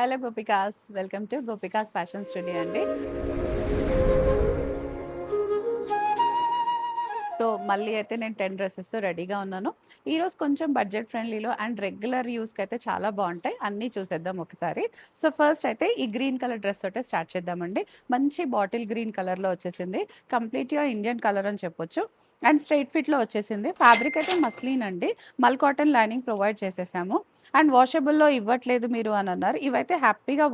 Hello gopikas, welcome to gopikas fashion studio అండి. So మళ్ళీ అయితే నేను 10 డ్రెసెస్‌తో రెడీగా ఉన్నాను. ఈరోజు కొంచెం బడ్జెట్ ఫ్రెండ్లీలో అండ్ రెగ్యులర్ యూస్‌కి అయితే చాలా బావుంటాయి. అన్నీ చూసేద్దాం ఒకసారి. సో ఫస్ట్ అయితే ఈ గ్రీన్ కలర్ డ్రెస్ తోటే స్టార్ట్ చేద్దామండి. మంచి బాటిల్ గ్రీన్ కలర్‌లో వచ్చేసింది. కంప్లీట్‌గా ఇండియన్ కలర్ అని చెప్పొచ్చు. అండ్ స్ట్రెయిట్ ఫిట్‌లో వచ్చేసింది. ఫ్యాబ్రిక్ అయితే మస్లిన్ అండి. మల్ కాటన్ లైనింగ్ ప్రొవైడ్ చేసేసాము. అండ్ వాషబుల్‌లో ఇవ్వట్లేదు మీరు అని అన్నారు. ఇవైతే హ్యాపీగా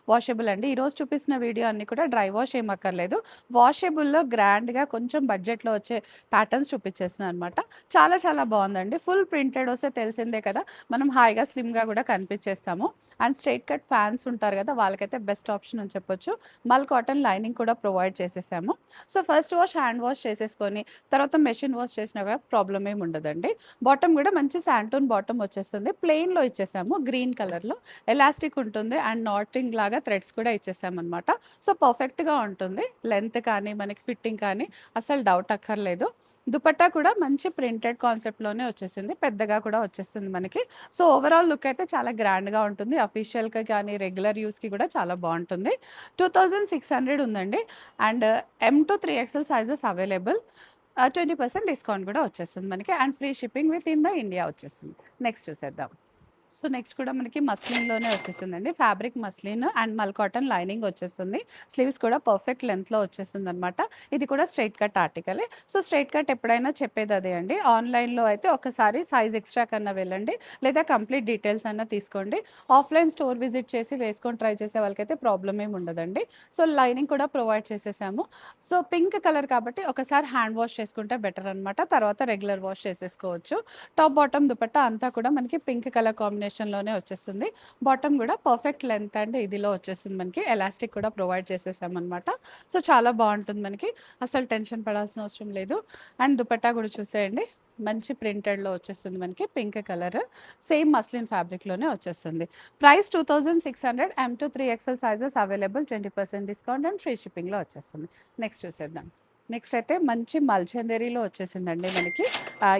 వాషబుల్ అండి. ఈరోజు చూపిస్తున్న వీడియో అన్నీ కూడా డ్రై వాష్ ఏం అక్కర్లేదు. వాషబుల్‌లో గ్రాండ్‌గా కొంచెం బడ్జెట్‌లో వచ్చే ప్యాటర్న్స్ చూపించేస్తున్నాను అనమాట. చాలా చాలా బావుందండి. ఫుల్ ప్రింటెడ్ వస్తే తెలిసిందే కదా! మనం హాయిగా స్లిమ్‌గా కూడా కనిపించేస్తాము. అండ్ స్ట్రెయిట్ కట్ ఫ్యాన్స్ ఉంటారు కదా! వాళ్ళకైతే బెస్ట్ ఆప్షన్ అని చెప్పొచ్చు. మల్ కాటన్ లైనింగ్ కూడా ప్రొవైడ్ చేసేసాము. So first wash hand wash చేసేసుకొని తర్వాత మెషిన్ వాష్ చేసినా కూడా ప్రాబ్లమ్ ఏమి ఉండదండి. బాటమ్ కూడా మంచి శాంటూన్ బాటమ్ వచ్చేస్తుంది. ప్లెయిన్‌లో ఇచ్చేసాము గ్రీన్ కలర్‌లో. ఎలాస్టిక్ ఉంటుంది అండ్ నాటింగ్ లాగా థ్రెడ్స్ కూడా ఇచ్చేసామనమాట. సో పర్ఫెక్ట్‌గా ఉంటుంది. లెంత్ కానీ మనకి ఫిట్టింగ్ కానీ అస్సలు డౌట్ అక్కర్లేదు. దుపట్టా కూడా మంచి ప్రింటెడ్ కాన్సెప్ట్‌లోనే వచ్చేసింది. పెద్దగా కూడా వచ్చేస్తుంది మనకి. సో ఓవరాల్ లుక్ అయితే చాలా గ్రాండ్‌గా ఉంటుంది. అఫీషియల్‌గా కానీ, రెగ్యులర్ యూస్‌కి కూడా చాలా బావుంటుంది. 2600 ఉందండి. And M-3 XL sizes available. 20% discount కూడా వచ్చేస్తుంది మనకి. And free shipping within the India వచ్చేస్తుంది. నెక్స్ట్ చూసేద్దాం. సో నెక్స్ట్ కూడా మనకి మస్లిన్‌లోనే వచ్చేసిందండి. Fabric muslin and mul cotton lining వచ్చేస్తుంది. స్లీవ్స్ కూడా పర్ఫెక్ట్ లెంగ్త్‌లో వచ్చేసిందనమాట. ఇది కూడా స్ట్రెయిట్ కట్ ఆర్టికలే. సో స్ట్రెయిట్ కట్ ఎప్పుడైనా చెప్పేది అదే అండి. ఆన్‌లైన్‌లో అయితే ఒకసారి సైజ్ ఎక్స్ట్రా కన్నా వెళ్ళండి. లేదా కంప్లీట్ డీటెయిల్స్ అన్నా తీసుకోండి. ఆఫ్‌లైన్ స్టోర్ విజిట్ చేసి వేసుకొని ట్రై చేసే వాళ్ళకైతే ప్రాబ్లమ్ ఏమి ఉండదండి. సో లైనింగ్ కూడా ప్రొవైడ్ చేసేసాము. సో పింక్ కలర్ కాబట్టి ఒకసారి హ్యాండ్ వాష్ చేసుకుంటే బెటర్ అనమాట. తర్వాత రెగ్యులర్ వాష్ చేసేసుకోవచ్చు. టాప్ బాటమ్ దుపట్టా అంతా కూడా మనకి పింక్ కలర్ కాంబినేషన్‌లోనే వచ్చేస్తుంది. బాటమ్ కూడా పర్ఫెక్ట్ లెంత్ అండ్ ఇదిలో వచ్చేసింది మనకి. ఎలాస్టిక్ కూడా ప్రొవైడ్ చేసేసామనమాట. సో చాలా బావుంటుంది మనకి. అసలు టెన్షన్ పడాల్సిన అవసరం లేదు. అండ్ దుపట్టా కూడా చూసేయండి. మంచి ప్రింటెడ్‌లో వచ్చేస్తుంది మనకి పింక్ కలర్. సేమ్ మస్లిన్ ఫ్యాబ్రిక్‌లోనే వచ్చేస్తుంది. Price 2600 M-3 XL sizes available. 20% discount and free షిప్పింగ్‌లో వచ్చేస్తుంది. నెక్స్ట్ చూసేద్దాం. నెక్స్ట్ అయితే మంచి మల్చందేరిలో వచ్చేసిందండి మనకి.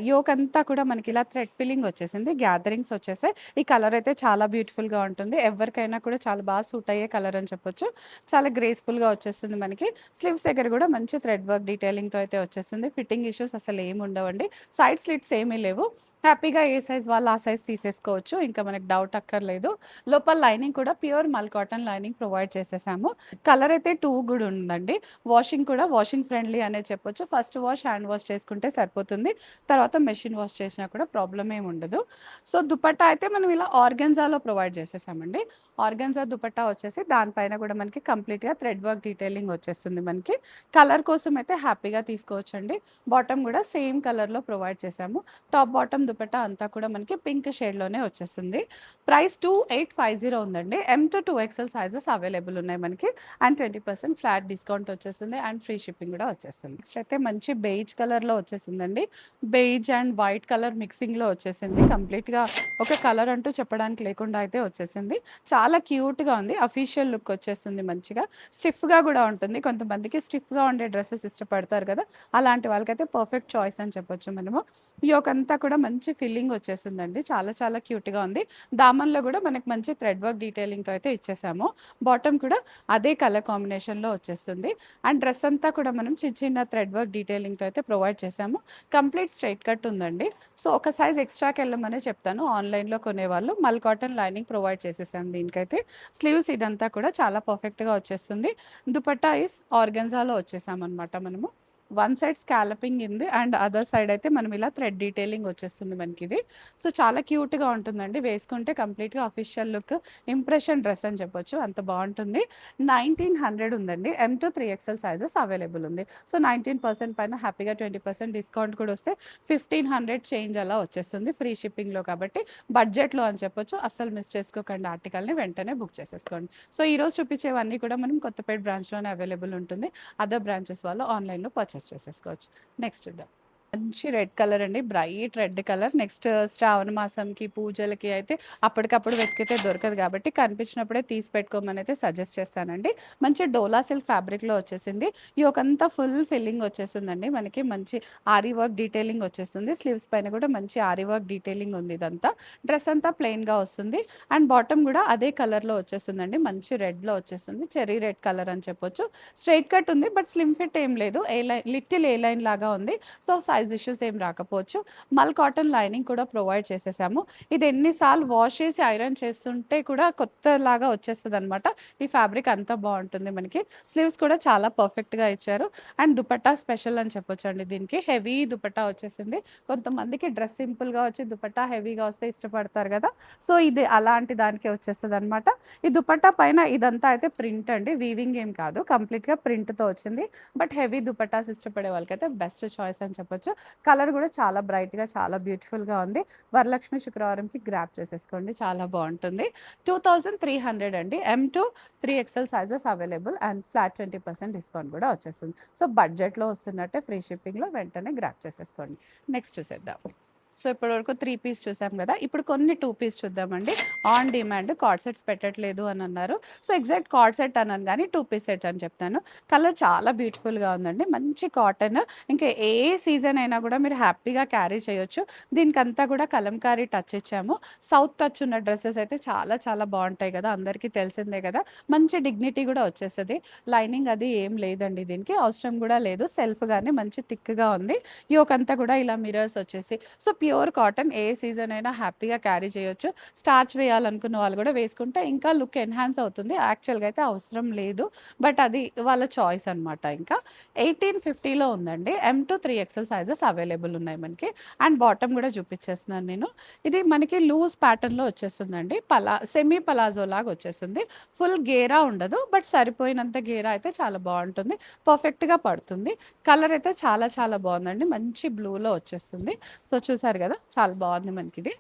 యోక్ అంతా కూడా మనకి ఇలా థ్రెడ్ ఫిల్లింగ్ వచ్చేసింది. గ్యాదరింగ్స్ వచ్చేసాయి. ఈ కలర్ అయితే చాలా బ్యూటిఫుల్‌గా ఉంటుంది. ఎవరికైనా కూడా చాలా బాగా సూట్ అయ్యే కలర్ అని చెప్పొచ్చు. చాలా గ్రేస్‌ఫుల్‌గా వచ్చేస్తుంది మనకి. స్లీవ్స్ దగ్గర కూడా మంచి థ్రెడ్ వర్క్ డీటెయిలింగ్‌తో అయితే వచ్చేసింది. ఫిట్టింగ్ ఇష్యూస్ అసలు ఏమి ఉండవండి. సైడ్ స్లిట్స్ ఏమీ లేవు. హ్యాపీగా ఏ సైజ్ వాళ్ళు ఆ సైజ్ తీసేసుకోవచ్చు. ఇంకా మనకి డౌట్ అక్కర్లేదు. లోపల లైనింగ్ కూడా ప్యూర్ మల్ కాటన్ లైనింగ్ ప్రొవైడ్ చేసేసాము. కలర్ అయితే 2 కూడా ఉందండి. వాషింగ్ కూడా వాషింగ్ ఫ్రెండ్లీ అనే చెప్పొచ్చు. ఫస్ట్ వాష్ హ్యాండ్ వాష్ చేసుకుంటే సరిపోతుంది. తర్వాత మెషిన్ వాష్ చేసినా కూడా ప్రాబ్లమ్ ఏమి ఉండదు. సో దుపట్టా అయితే మనం ఇలా ఆర్గాన్జాలో ప్రొవైడ్ చేసేసామండి. ఆర్గాన్జా దుపట్టా వచ్చేసి దానిపైన కూడా మనకి కంప్లీట్‌గా థ్రెడ్ వర్క్ డీటెయిలింగ్ వచ్చేస్తుంది మనకి. కలర్ కోసం అయితే హ్యాపీగా తీసుకోవచ్చండి. బాటమ్ కూడా సేమ్ కలర్‌లో ప్రొవైడ్ చేసాము. టాప్ బాటమ్ దుపట్టా అంతా కూడా మనకి పింక్ షేడ్‌లోనే వచ్చేసింది. ప్రైస్ 2850 ఉందండి. M-2 ఎక్సెల్ సైజెస్ అవైలబుల్ ఉన్నాయి మనకి. అండ్ 20% ఫ్లాట్ డిస్కౌంట్ వచ్చేసింది. అండ్ ఫ్రీ షిప్పింగ్ కూడా వచ్చేస్తుంది. నెక్స్ట్ అయితే మంచి బెయిజ్ కలర్‌లో వచ్చేసిందండి. బెయిజ్ అండ్ వైట్ కలర్ మిక్సింగ్‌లో వచ్చేసింది. కంప్లీట్‌గా ఒక కలర్ అంటూ చెప్పడానికి లేకుండా అయితే వచ్చేసింది. చాలా క్యూట్‌గా ఉంది. అఫీషియల్ లుక్ వచ్చేస్తుంది మంచిగా. స్టిఫ్‌గా కూడా ఉంటుంది. కొంతమందికి స్టిఫ్‌గా ఉండే డ్రెసెస్ ఇష్టపడతారు కదా! అలాంటి వాళ్ళకైతే పర్ఫెక్ట్ చాయిస్ అని చెప్పొచ్చు మనము. యోక్ అంతా కూడా మంచి ఫిల్లింగ్ వచ్చేసిందండి. చాలా చాలా క్యూట్‌గా ఉంది. దామన్‌లో కూడా మనకి మంచి థ్రెడ్ వర్క్ డీటెయిలింగ్‌తో అయితే ఇచ్చేసాము. బాటమ్ కూడా అదే కలర్ కాంబినేషన్‌లో వచ్చేస్తుంది. అండ్ డ్రెస్ అంతా కూడా మనం చిన్న చిన్న థ్రెడ్ వర్క్ డీటెయిలింగ్‌తో అయితే ప్రొవైడ్ చేసాము. కంప్లీట్ స్ట్రెయిట్ కట్ ఉందండి. సో ఒక సైజ్ ఎక్స్ట్రాకెళ్ళమనే చెప్తాను ఆన్‌లైన్‌లో కొనేవాళ్ళు. మల్ కాటన్ లైనింగ్ ప్రొవైడ్ చేసేసాం దీనికైతే. స్లీవ్స్ ఇదంతా కూడా చాలా పర్ఫెక్ట్‌గా వచ్చేస్తుంది. దుపట్టా ఈస్ ఆర్గాన్జాలో వచ్చేసామనమాట మనము. వన్ సైడ్ స్కాలపింగ్ ఉంది. అండ్ అదర్ సైడ్ అయితే మనం ఇలా థ్రెడ్ డీటెయిలింగ్ వచ్చేస్తుంది మనకిది. సో చాలా క్యూట్‌గా ఉంటుందండి. వేసుకుంటే కంప్లీట్‌గా అఫీషియల్ లుక్ ఇంప్రెషన్ డ్రెస్ అని చెప్పొచ్చు. అంత బావుంటుంది. 1900 ఉందండి. M-3 ఎక్సెల్ సైజెస్ అవైలబుల్ ఉంది. సో 19% పైన హ్యాపీగా 20% డిస్కౌంట్ కూడా వస్తే 1500 చేంజ్ అలా వచ్చేస్తుంది. ఫ్రీ షిప్పింగ్‌లో కాబట్టి బడ్జెట్‌లో అని చెప్పొచ్చు. అస్సలు మిస్ చేసుకోకండి ఆర్టికల్‌ని. వెంటనే బుక్ చేసేసుకోండి. సో ఈరోజు చూపించేవన్నీ కూడా మనం కొత్తపేట బ్రాంచ్‌లోనే అవైలబుల్ ఉంటుంది. అదర్ బ్రాంచెస్ వాళ్ళు ఆన్‌లైన్‌లో పర్చేస్ చేసేసుకోవచ్చు. నెక్స్ట్ చూద్దాం. మంచి రెడ్ కలర్ అండి. Bright red colour. నెక్స్ట్ శ్రావణ మాసంకి, పూజలకి అయితే అప్పటికప్పుడు వెతికితే దొరకదు కాబట్టి కనిపించినప్పుడే తీసి పెట్టుకోమనైతే సజెస్ట్ చేస్తానండి. మంచి డోలా సిల్క్ ఫ్యాబ్రిక్‌లో వచ్చేసింది. యోకంతా ఫుల్ ఫిల్లింగ్ వచ్చేసిందండి. మనకి మంచి ఆరి వర్క్ డీటెయిలింగ్ వచ్చేస్తుంది. స్లీవ్స్ పైన కూడా మంచి ఆరి వర్క్ డీటెయిలింగ్ ఉంది ఇదంతా. డ్రెస్ అంతా ప్లెయిన్‌గా వస్తుంది. అండ్ బాటమ్ కూడా అదే కలర్‌లో వచ్చేస్తుందండి. మంచి రెడ్‌లో వచ్చేస్తుంది. చెర్రీ రెడ్ కలర్ అని చెప్పొచ్చు. స్ట్రెయిట్ కట్ ఉంది. బట్ స్లిమ్ ఫిట్ ఏం లేదు. లిటిల్ ఏ లైన్ లాగా ఉంది. సో, సైజ్ ఇష్యూస్ ఏం రాకపోవచ్చు. మల్ కాటన్ లైనింగ్ కూడా ప్రొవైడ్ చేసేసాము. ఇది ఎన్ని సార్లు వాష్ చేసి ఐరన్ చేస్తుంటే కూడా కొత్తలాగా వచ్చేస్తదనమాట. ఈ ఫ్యాబ్రిక్ అంతా బావుంటుంది మనకి. స్లీవ్స్ కూడా చాలా పర్ఫెక్ట్‌గా ఇచ్చారు. అండ్ దుపట్టా స్పెషల్ అని చెప్పొచ్చండి దీనికి. హెవీ దుపట్టా వచ్చేసింది. కొంతమందికి డ్రెస్ సింపుల్‌గా వచ్చి దుపట్టా హెవీగా వస్తే ఇష్టపడతారు గదా! సో, ఇది అలాంటి దానికే వచ్చేస్తదనమాట. ఈ దుపట్టా పైన ఇదంతా అయితే ప్రింట్ అండి. వీవింగ్ ఏం కాదు. కంప్లీట్‌గా ప్రింట్‌తో వచ్చింది. బట్ హెవీ దుపట్టాస్ ఇష్టపడే వాళ్ళకైతే బెస్ట్ చాయిస్ అని చెప్పొచ్చు. కలర్ కూడా చాలా బ్రైట్‌గా, చాలా బ్యూటిఫుల్‌గా ఉంది. వరలక్ష్మి శుక్రవారంకి గ్రాబ్ చేసేసుకోండి. చాలా బావుంటుంది. 2300 అండి. M to 3XL sizes available and flat 20% discount కూడా వచ్చేస్తుంది. సో, బడ్జెట్‌లో వస్తున్నట్టే ఫ్రీ షిప్పింగ్‌లో వెంటనే గ్రాబ్ చేసేసుకోండి. నెక్స్ట్ చూసేద్దాం. సో, ఇప్పటివరకు 3 పీస్ చూసాం గదా! ఇప్పుడు కొన్ని 2 పీస్ చూద్దామండి. ఆన్ డిమాండ్ కార్డ్ సెట్స్ పెట్టట్లేదు అని అన్నారు. సో, ఎగ్జాక్ట్ కార్డ్ సెట్ అనను గానీ 2 పీస్ సెట్స్ అని చెప్తాను. కలర్ చాలా బ్యూటిఫుల్‌గా ఉందండి. మంచి కాటన్. ఇంకా ఏ సీజన్ అయినా గూడా మీరు హ్యాపీగా క్యారీ చేయొచ్చు. దీనికంతా గూడా కలంకారీ టచ్ ఇచ్చాము. సౌత్ టచ్ ఉన్న డ్రెసెస్ అయితే చాలా చాలా బావుంటాయి గదా! అందరికీ తెలిసిందే గదా! మంచి డిగ్నిటీ గూడా వచ్చేస్తది. లైనింగ్ అది ఏం లేదండి దీనికి. అవసరం గూడా లేదు. సెల్ఫ్‌గానే మంచి థిక్‌గా ఉంది. యోకంతా గూడా ఇలా మిర్రర్స్ వచ్చేసి సో, ప్యూర్ కాటన్ ఏ సీజన్ అయినా హ్యాపీగా క్యారీ చేయొచ్చు. స్టార్చ్ వేయాలనుకున్న వాళ్ళు గూడా వేసుకుంటే ఇంకా లుక్ ఎన్హాన్స్ అవుతుంది. యాక్చువల్‌గా అయితే అవసరం లేదు. బట్ అది వాళ్ళ చాయిస్ అనమాట ఇంకా. 1850లో ఉందండి. ఎమ్ టు 3XL సైజెస్ అవైలబుల్ ఉన్నాయి మనకి. అండ్ బాటమ్ గూడా చూపిచ్చేస్తున్నాను నేను. ఇది మనకి లూజ్ ప్యాటర్న్‌లో వచ్చేస్తుందండి. సెమీ పలాజో లాగా వచ్చేస్తుంది. ఫుల్ గేరా ఉండదు. బట్ సరిపోయినంత గేరా అయితే చాలా బావుంటుంది. పర్ఫెక్ట్‌గా పడుతుంది. కలర్ అయితే చాలా చాలా బావుందండి. మంచి బ్లూలో వచ్చేస్తుంది. సో, చూసారు గదా! చాలా బావుంది మనకిది.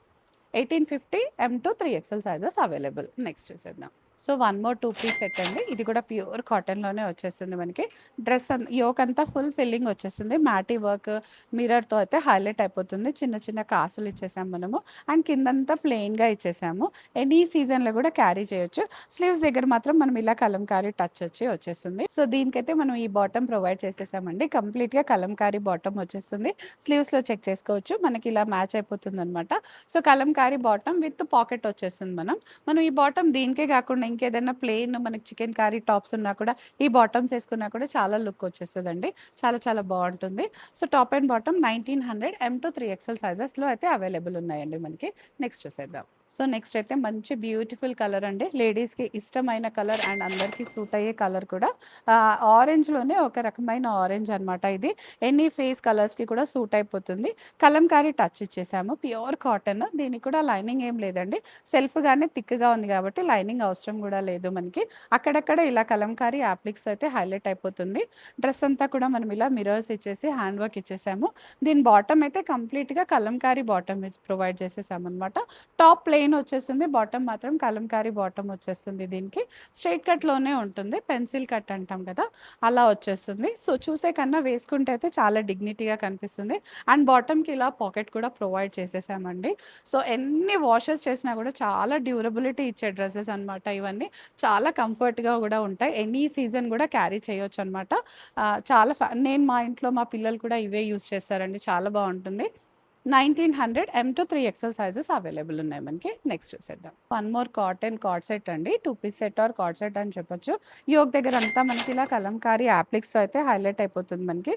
1850 M to 3XL sizes available. Next చూసేద్దాం. So, one more 2 piece set అండి. ఇది కూడా ప్యూర్ కాటన్‌లోనే వచ్చేస్తుంది మనకి. డ్రెస్ యోక్ అంతా ఫుల్ ఫిల్లింగ్ వచ్చేసింది. మ్యాటీ వర్క్ మిర్రర్‌తో అయితే హైలైట్ అయిపోతుంది. చిన్న చిన్న కాసులు ఇచ్చేసాం మనము. అండ్ కిందంతా ప్లెయిన్‌గా ఇచ్చేసాము. ఎనీ సీజన్‌లో కూడా క్యారీ చేయొచ్చు. స్లీవ్స్ దగ్గర మాత్రం మనం ఇలా కలంకారీ టచ్ వచ్చి వచ్చేస్తుంది. సో, దీనికైతే మనం ఈ బాటమ్ ప్రొవైడ్ చేసేసామండి. కంప్లీట్‌గా కలంకారీ బాటమ్ వచ్చేస్తుంది. స్లీవ్స్‌లో చెక్ చేసుకోవచ్చు. మనకి ఇలా మ్యాచ్ అయిపోతుందనమాట. So, Kalamkari bottom with pocket వచ్చేస్తుంది మనం ఈ బాటమ్ దీనికే కాకుండా ఇంకేదైనా ప్లెయిన్ మనకి చికెన్ కర్రీ టాప్స్ ఉన్నా కూడా ఈ బాటమ్స్ వేసుకున్నా కూడా చాలా లుక్ వచ్చేస్తదండి. చాలా చాలా బావుంటుంది. So, top and bottom 1900 M to 3XL సైజెస్‌లో అయితే అవైలబుల్ ఉన్నాయండి మనకి. నెక్స్ట్ చూసేద్దాం. సో, నెక్స్ట్ అయితే మంచి బ్యూటిఫుల్ కలర్ అండి. లేడీస్‌కి ఇష్టమైన కలర్ అండ్ అందరికీ సూట్ అయ్యే కలర్ కూడా. ఆరెంజ్‌లోనే ఒక రకమైన ఆరెంజ్ అనమాట ఇది. ఎనీ ఫేస్ కలర్స్‌కి కూడా సూట్ అయిపోతుంది. కలంకారీ టచ్ ఇచ్చేసాము. Pure cotton. దీనికి కూడా లైనింగ్ ఏం లేదండి. సెల్ఫ్‌గానే థిక్‌గా ఉంది కాబట్టి లైనింగ్ అవసరం కూడా లేదు మనకి. అక్కడక్కడ ఇలా కలంకారీ యాప్లిక్స్ అయితే హైలైట్ అయిపోతుంది. డ్రెస్ అంతా కూడా మనం ఇలా మిర్రర్స్ ఇచ్చేసి హ్యాండ్ వర్క్ ఇచ్చేసాము. దీని బాటమ్ అయితే కంప్లీట్‌గా కలంకారీ బాటమ్ ప్రొవైడ్ చేసేసామనమాట. టాప్ ప్లెయిన్ వచ్చేసింది. బాటమ్ మాత్రం కలంకారీ బాటమ్ వచ్చేస్తుంది దీనికి. స్ట్రెయిట్ కట్‌లోనే ఉంటుంది. పెన్సిల్ కట్ అంటాం కదా! అలా వచ్చేస్తుంది. సో, చూసే కన్నా వేసుకుంటే అయితే చాలా డిగ్నిటీగా కనిపిస్తుంది. అండ్ బాటమ్‌కి ఇలా పాకెట్ కూడా ప్రొవైడ్ చేసేసామండి. సో, ఎన్ని వాషెస్ చేసినా కూడా చాలా డ్యూరబిలిటీ ఇచ్చే డ్రెసెస్ అనమాట ఇవన్నీ. చాలా కంఫర్ట్‌గా కూడా ఉంటాయి. ఎనీ సీజన్ కూడా క్యారీ చేయొచ్చనమాట. చాలా నేను మా ఇంట్లో మా పిల్లలు కూడా ఇవే యూజ్ చేస్తారండి. చాలా బావుంటుంది. 1900 ఎమ్ టు 3XL సైజెస్ అవైలబుల్ ఉన్నాయి మనకి. నెక్స్ట్ చూసేద్దాం. One more cotton card set అండి. 2 piece set or card set అని చెప్పొచ్చు. యోక్ దగ్గర అంతా మనకి ఇలా కలంకారీ యాప్లిక్స్‌తో అయితే హైలైట్ అయిపోతుంది మనకి.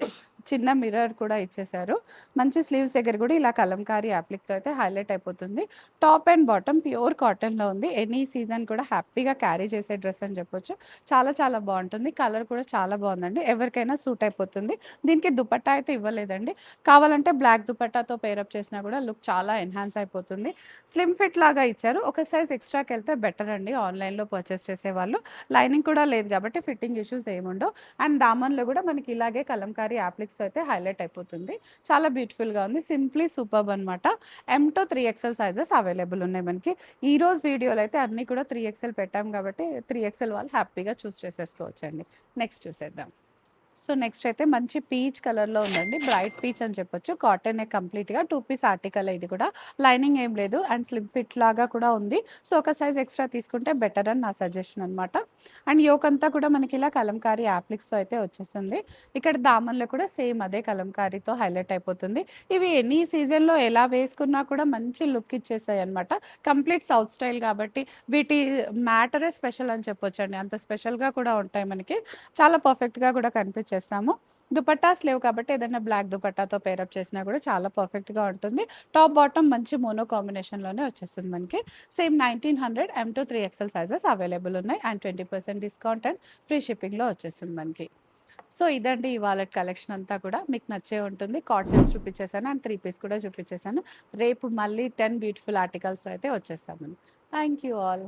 చిన్న మిర్రర్ కూడా ఇచ్చేసారు. మంచి స్లీవ్స్ దగ్గర కూడా ఇలా కలంకారీ యాప్లిక్‌తో అయితే హైలైట్ అయిపోతుంది. టాప్ అండ్ బాటమ్ ప్యూర్ కాటన్‌లో ఉంది. ఎనీ సీజన్ కూడా హ్యాపీగా క్యారీ చేసే డ్రెస్ అని చెప్పొచ్చు. చాలా చాలా బావుంటుంది. కలర్ కూడా చాలా బావుందండి. ఎవరికైనా సూట్ అయిపోతుంది. దీనికి దుపట్టా అయితే ఇవ్వలేదండి. కావాలంటే బ్లాక్ దుపట్టాతో పేరప్ చేసినా కూడా లుక్ చాలా ఎన్హాన్స్ అయిపోతుంది. స్లిమ్ ఫిట్ లాగా ఇచ్చారు. ఒక సైజ్ ఎక్స్ట్రాకెళ్తే బెటర్ అండి ఆన్‌లైన్‌లో పర్చేస్ చేసేవాళ్ళు. లైనింగ్ కూడా లేదు కాబట్టి ఫిట్టింగ్ ఇష్యూస్ ఏముండవు. అండ్ దామన్‌లో కూడా మనకి ఇలాగే కలంకారీ యాప్లిక్స్‌తో అయితే హైలైట్ అయిపోతుంది. చాలా బ్యూటిఫుల్‌గా ఉంది. సింప్లీ సూపర్బ్ అనమాట. ఎమ్ టు 3XL సైజెస్ అవైలబుల్ ఉన్నాయి మనకి. ఈరోజు వీడియోలో అయితే అన్నీ కూడా 3XL పెట్టాం కాబట్టి 3XL వాళ్ళు హ్యాపీగా చూస్ చేసేసుకోవచ్చండి. నెక్స్ట్ చూసేద్దాం. సో నెక్స్ట్ అయితే మంచి పీచ్ కలర్‌లో ఉందండి. బ్రైట్ పీచ్ అని చెప్పొచ్చు. కాటనే కంప్లీట్‌గా 2 పీస్ ఆర్టికల్ ఇది కూడా. లైనింగ్ ఏం లేదు అండ్ స్లిమ్ ఫిట్ లాగా కూడా ఉంది. సో ఒక సైజ్ ఎక్స్‌ట్రా తీసుకుంటే బెటర్ అని నా సజెషన్ అనమాట. అండ్ యోక్ అంతా కూడా మనకి ఇలా కలంకారీ యాప్లిక్స్‌తో అయితే వచ్చేసింది. ఇక్కడ దామన్‌లో కూడా సేమ్ అదే కలంకారీతో హైలైట్ అయిపోతుంది. ఇవి ఎనీ సీజన్‌లో ఎలా వేసుకున్నా కూడా మంచి లుక్ ఇచ్చేసాయన్నమాట. కంప్లీట్ సౌత్ స్టైల్ కాబట్టి వీటి మ్యాటరే స్పెషల్ అని చెప్పొచ్చండి. అంత స్పెషల్‌గా కూడా ఉంటాయి మనకి. చాలా పర్ఫెక్ట్‌గా కూడా కనిపించేస్తాము. దుపట్టాస్ లేవు కాబట్టి ఏదైనా బ్లాక్ దుపట్టాతో పేరప్ చేసినా కూడా చాలా పర్ఫెక్ట్‌గా ఉంటుంది. టాప్, బాటమ్ మంచి మోనో కాంబినేషన్‌లోనే వచ్చేస్తుంది మనకి. Same 1900 M-3 XL sizes available ఉన్నాయి. అండ్ 20% డిస్కౌంట్ అండ్ ఫ్రీ షిప్పింగ్‌లో వచ్చేస్తుంది మనకి. సో ఇదండి ఈ వాలెట్ కలెక్షన్ అంతా కూడా. మీకు నచ్చే ఉంటుంది. కార్డ్ సెట్స్ చూపించేసాను అండ్ 3 పీస్ కూడా చూపించేసాను. రేపు మళ్ళీ 10 బ్యూటిఫుల్ ఆర్టికల్స్‌తో అయితే వచ్చేస్తాం మనం. Thank you all.